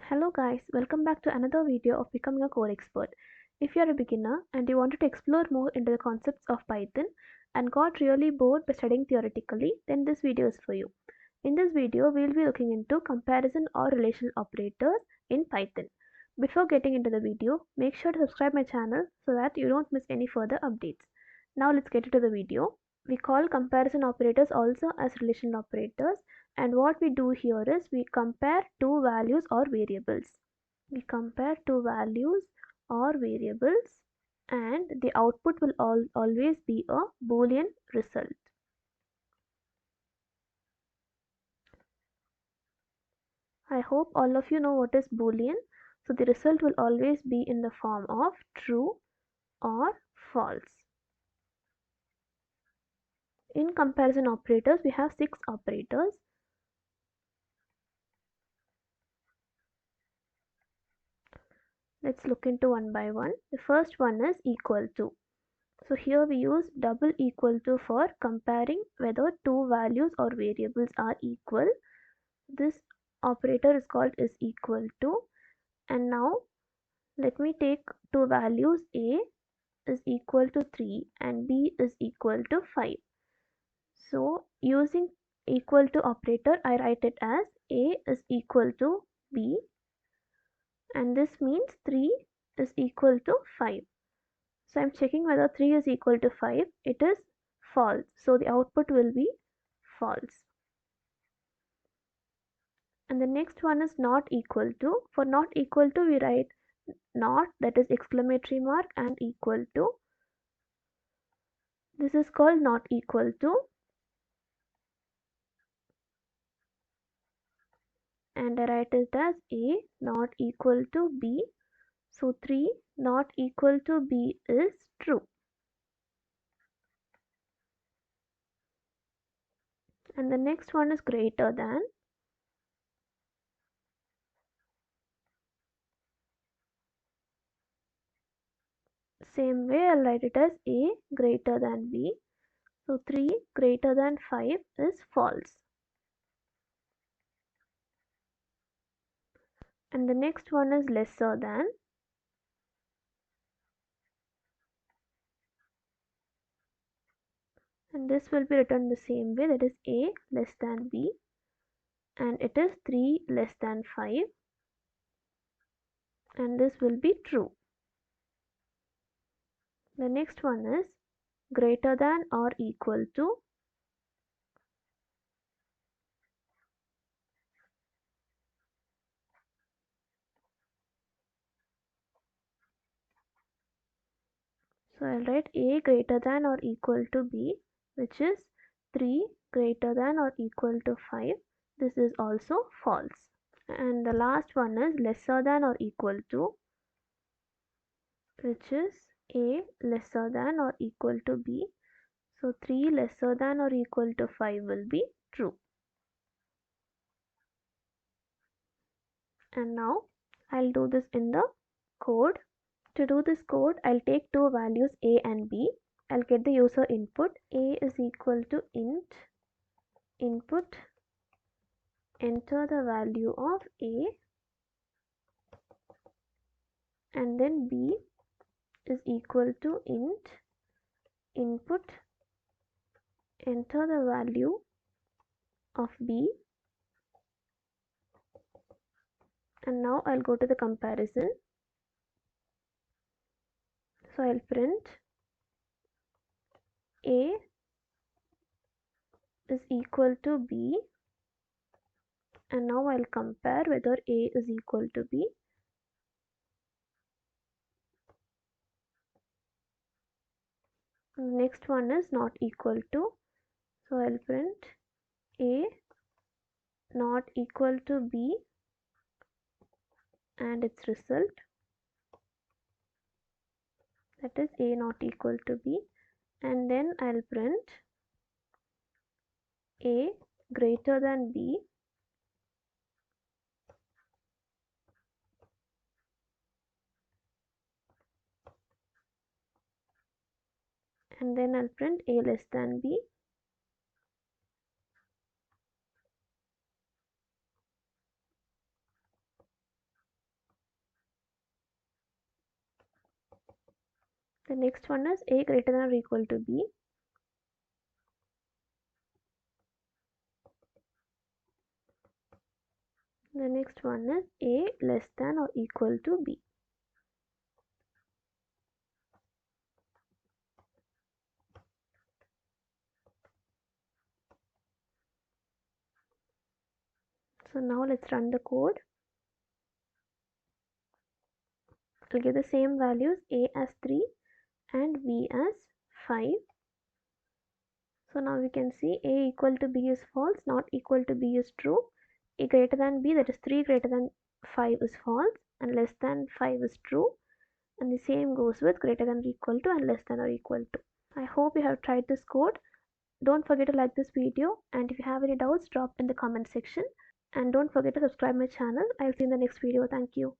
Hello guys, welcome back to another video of becoming a core expert. If you are a beginner and you wanted to explore more into the concepts of Python and got really bored by studying theoretically, then this video is for you. In this video, we will be looking into comparison or relational operators in Python. Before getting into the video, make sure to subscribe my channel so that you don't miss any further updates. Now let's get into the video. We call comparison operators also as relational operators, and what we do here is we compare two values or variables. We compare two values or variables and the output will always be a Boolean result. I hope all of you know what is Boolean. So the result will always be in the form of true or false. In comparison operators, we have 6 operators. Let's look into one by one. The first one is equal to. So here we use double equal to for comparing whether two values or variables are equal. This operator is called is equal to. And now let me take two values, a is equal to 3 and b is equal to 5. So using equal to operator, I write it as a is equal to b, and this means 3 is equal to 5. So I'm checking whether 3 is equal to 5. It is false. So the output will be false. And the next one is not equal to. For not equal to, we write not, that is exclamatory mark, and equal to. This is called not equal to. And I write it as a not equal to b. So 3 not equal to b is true. And the next one is greater than. Same way I'll write it as a greater than b. So 3 greater than 5 is false. And the next one is lesser than. And this will be written the same way, that is a less than b, and it is 3 less than 5, and this will be true. The next one is greater than or equal to. So I'll write a greater than or equal to b, which is 3 greater than or equal to 5. This is also false. And the last one is lesser than or equal to, which is a lesser than or equal to b. So 3 lesser than or equal to 5 will be true. And now I'll do this in the code. To do this code, I'll take two values a and b. I'll get the user input. A is equal to int input, enter the value of a, and then b is equal to int input, enter the value of b. And now I'll go to the comparison. So I'll print a is equal to b, and now I'll compare whether a is equal to b. Next one is not equal to, so I'll print a not equal to b and its result, that is a not equal to b, and then I'll print a greater than b and then I'll print a less than b. The next one is a greater than or equal to b. The next one is a less than or equal to b. So now let's run the code. I'll give the same values, a as 3 and b as 5. So now we can see a equal to b is false, not equal to b is true. A greater than b, that is 3 greater than 5, is false, and less than 5 is true. And the same goes with greater than or equal to and less than or equal to. I hope you have tried this code. Don't forget to like this video, and if you have any doubts, drop in the comment section. And don't forget to subscribe my channel. I'll see you in the next video. Thank you.